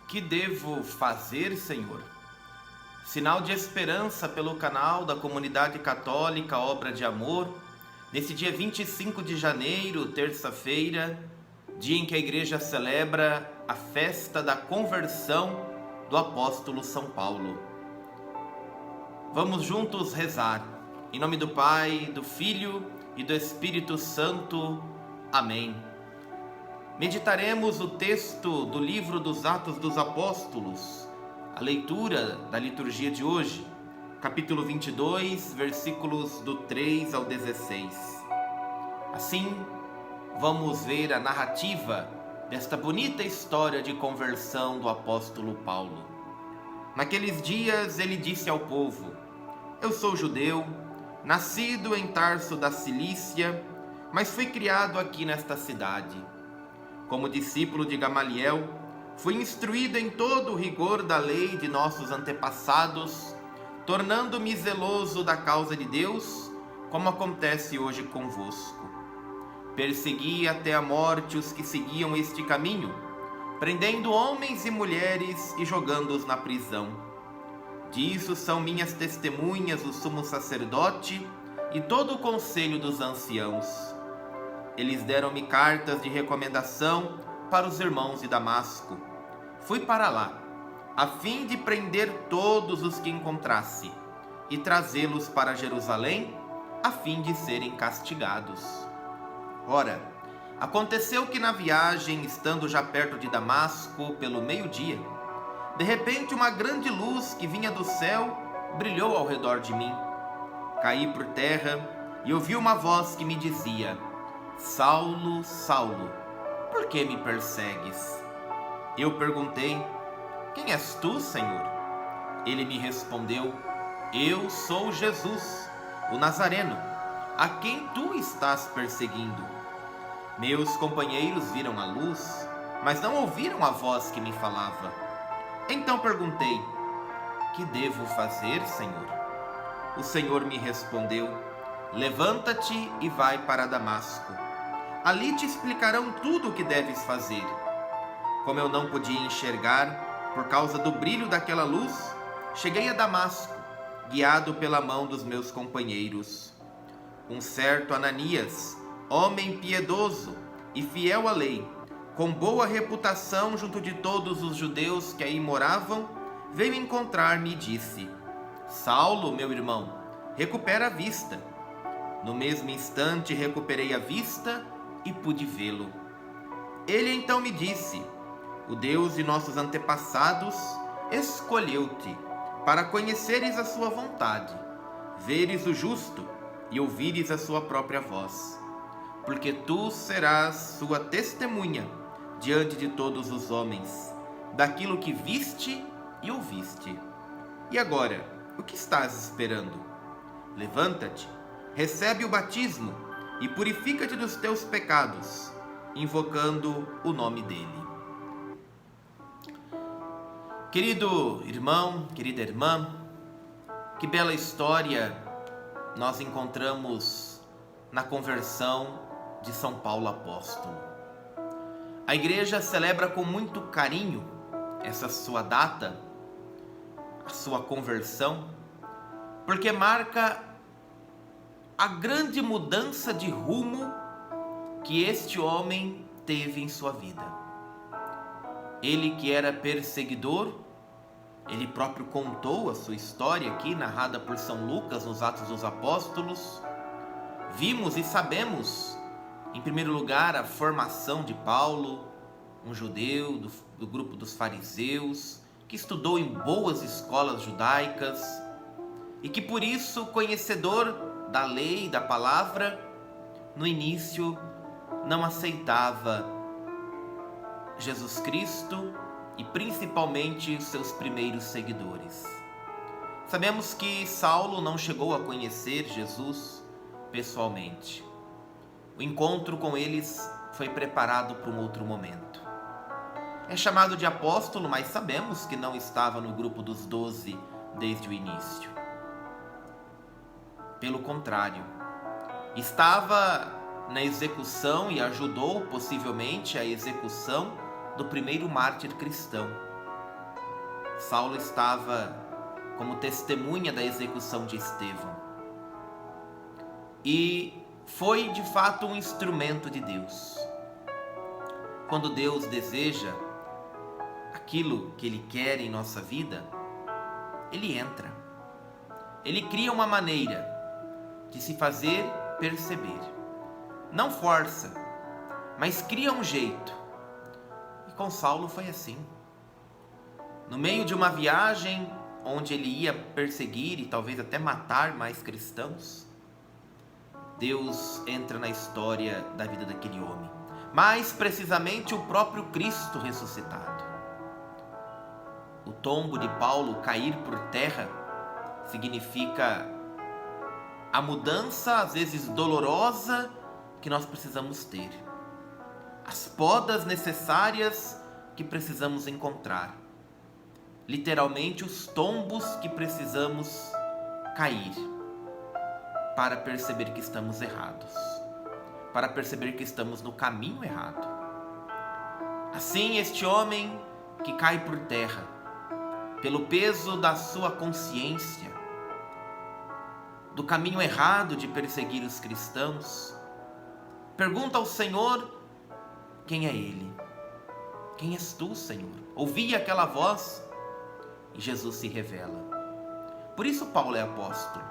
Que devo fazer, Senhor? Sinal de esperança pelo canal da Comunidade Católica Obra de Amor, nesse dia 25 de janeiro, terça-feira, dia em que a Igreja celebra a festa da conversão do apóstolo São Paulo. Vamos juntos rezar. Em nome do Pai, do Filho e do Espírito Santo. Amém. Meditaremos o texto do livro dos Atos dos Apóstolos, a leitura da liturgia de hoje, capítulo 22, versículos do 3 ao 16. Assim, vamos ver a narrativa desta bonita história de conversão do apóstolo Paulo. Naqueles dias ele disse ao povo: Eu sou judeu, nascido em Tarso da Cilícia, mas fui criado aqui nesta cidade. Como discípulo de Gamaliel, fui instruído em todo o rigor da lei de nossos antepassados, tornando-me zeloso da causa de Deus, como acontece hoje convosco. Persegui até a morte os que seguiam este caminho, prendendo homens e mulheres e jogando-os na prisão. Disso são minhas testemunhas o sumo sacerdote e todo o conselho dos anciãos. Eles deram-me cartas de recomendação para os irmãos de Damasco. Fui para lá, a fim de prender todos os que encontrasse e trazê-los para Jerusalém, a fim de serem castigados. Ora, aconteceu que na viagem, estando já perto de Damasco, pelo meio-dia, de repente uma grande luz que vinha do céu brilhou ao redor de mim. Caí por terra e ouvi uma voz que me dizia: Saulo, Saulo, por que me persegues? Eu perguntei: Quem és tu, Senhor? Ele me respondeu: Eu sou Jesus, o Nazareno, a quem tu estás perseguindo. Meus companheiros viram a luz, mas não ouviram a voz que me falava. Então perguntei: Que devo fazer, Senhor? O Senhor me respondeu: Levanta-te e vai para Damasco. Ali te explicarão tudo o que deves fazer. Como eu não podia enxergar por causa do brilho daquela luz, cheguei a Damasco, guiado pela mão dos meus companheiros. Um certo Ananias, homem piedoso e fiel à lei, com boa reputação junto de todos os judeus que aí moravam, veio encontrar-me e disse: Saulo, meu irmão, recupera a vista. No mesmo instante recuperei a vista e pude vê-lo. Ele então me disse: O Deus de nossos antepassados escolheu-te para conheceres a sua vontade, veres o justo e ouvires a sua própria voz, porque tu serás sua testemunha diante de todos os homens, daquilo que viste e ouviste. E agora, o que estás esperando? Levanta-te, recebe o batismo e purifica-te dos teus pecados, invocando o nome dele. Querido irmão, querida irmã, que bela história nós encontramos na conversão de São Paulo apóstolo. A igreja celebra com muito carinho essa sua data, a sua conversão, porque marca a grande mudança de rumo que este homem teve em sua vida. Ele que era perseguidor, ele próprio contou a sua história aqui, narrada por São Lucas nos Atos dos Apóstolos. Vimos e sabemos, em primeiro lugar, a formação de Paulo, um judeu do grupo dos fariseus, que estudou em boas escolas judaicas e que por isso, conhecedor da lei, da palavra, no início não aceitava Jesus Cristo e principalmente os seus primeiros seguidores. Sabemos que Saulo não chegou a conhecer Jesus pessoalmente. O encontro com eles foi preparado para um outro momento. É chamado de apóstolo, mas sabemos que não estava no grupo dos 12 desde o início. Pelo contrário, estava na execução e ajudou possivelmente a execução do primeiro mártir cristão, Saulo estava como testemunha da execução de Estevão. E foi de fato um instrumento de Deus. Quando Deus deseja aquilo que Ele quer em nossa vida, Ele entra. Ele cria uma maneira de se fazer perceber. Não força, mas cria um jeito. E com Saulo foi assim. No meio de uma viagem onde ele ia perseguir e talvez até matar mais cristãos, Deus entra na história da vida daquele homem. Mais precisamente o próprio Cristo ressuscitado. O tombo de Paulo cair por terra significa a mudança, às vezes dolorosa, que nós precisamos ter. As podas necessárias que precisamos encontrar. Literalmente os tombos que precisamos cair para perceber que estamos errados, para perceber que estamos no caminho errado. Assim, este homem que cai por terra, pelo peso da sua consciência, do caminho errado de perseguir os cristãos, pergunta ao Senhor quem é Ele. Quem és tu, Senhor? Ouvi aquela voz e Jesus se revela. Por isso Paulo é apóstolo.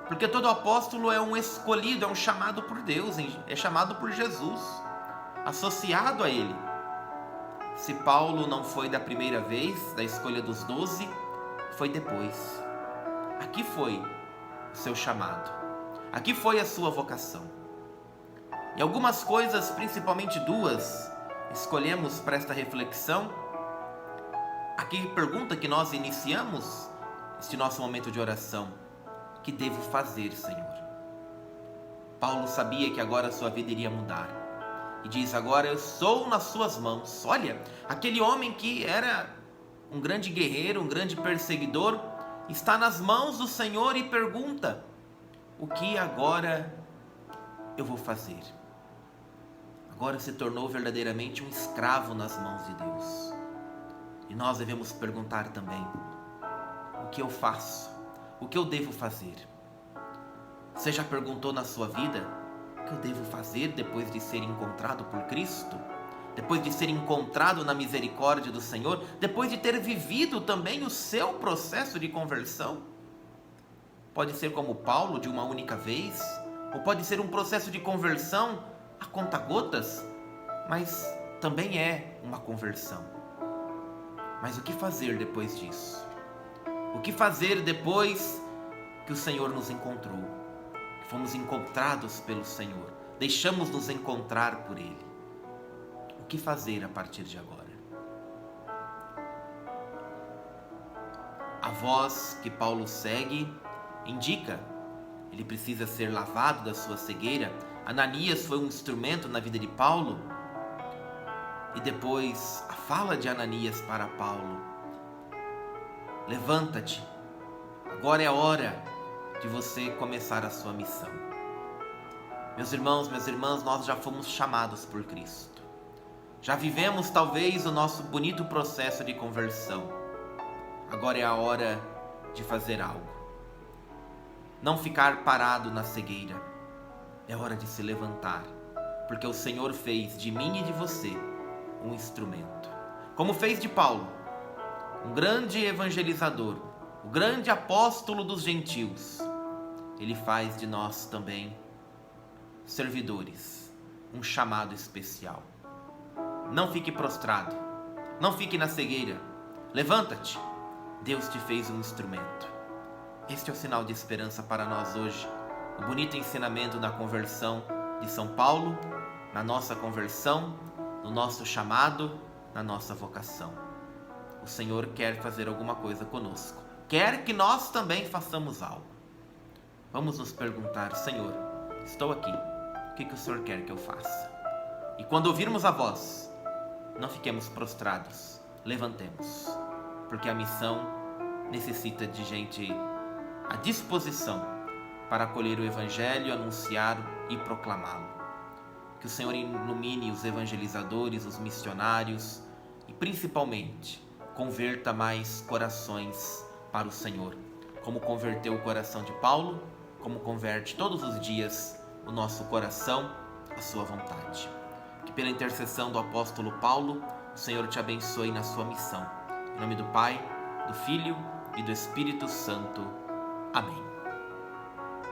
Porque todo apóstolo é um escolhido, é um chamado por Deus, é chamado por Jesus, associado a Ele. Se Paulo não foi da primeira vez, da escolha dos 12, foi depois. Aqui foi o seu chamado. Aqui foi a sua vocação. E algumas coisas, principalmente duas, escolhemos para esta reflexão. Aqui pergunta que nós iniciamos este nosso momento de oração. Que devo fazer, Senhor? Paulo sabia que agora a sua vida iria mudar. E diz, agora eu sou nas suas mãos. Olha, aquele homem que era um grande guerreiro, um grande perseguidor, está nas mãos do Senhor e pergunta, o que agora eu vou fazer? Agora se tornou verdadeiramente um escravo nas mãos de Deus. E nós devemos perguntar também, o que eu faço? O que eu devo fazer? Você já perguntou na sua vida, o que eu devo fazer depois de ser encontrado por Cristo? Depois de ser encontrado na misericórdia do Senhor? Depois de ter vivido também o seu processo de conversão? Pode ser como Paulo, de uma única vez, ou pode ser um processo de conversão a conta-gotas, mas também é uma conversão. Mas o que fazer depois disso? O que fazer depois que o Senhor nos encontrou? Que fomos encontrados pelo Senhor, deixamos nos encontrar por Ele. O que fazer a partir de agora? A voz que Paulo segue indica, ele precisa ser lavado da sua cegueira. Ananias foi um instrumento na vida de Paulo. E depois a fala de Ananias para Paulo: levanta-te, agora é a hora de você começar a sua missão. Meus irmãos, minhas irmãs, nós já fomos chamados por Cristo. Já vivemos talvez o nosso bonito processo de conversão. Agora é a hora de fazer algo. Não ficar parado na cegueira. É hora de se levantar, porque o Senhor fez de mim e de você um instrumento. Como fez de Paulo, um grande evangelizador, o grande apóstolo dos gentios. Ele faz de nós também servidores, um chamado especial. Não fique prostrado, não fique na cegueira. Levanta-te, Deus te fez um instrumento. Este é o sinal de esperança para nós hoje. O bonito ensinamento da conversão de São Paulo, na nossa conversão, no nosso chamado, na nossa vocação. O Senhor quer fazer alguma coisa conosco. Quer que nós também façamos algo. Vamos nos perguntar, Senhor, estou aqui. O que o Senhor quer que eu faça? E quando ouvirmos a voz, não fiquemos prostrados. Levantemos. Porque a missão necessita de gente à disposição para acolher o Evangelho, anunciar e proclamá-lo. Que o Senhor ilumine os evangelizadores, os missionários e principalmente converta mais corações para o Senhor, como converteu o coração de Paulo, como converte todos os dias o nosso coração à sua vontade. Que pela intercessão do apóstolo Paulo, o Senhor te abençoe na sua missão. Em nome do Pai, do Filho e do Espírito Santo. Amém.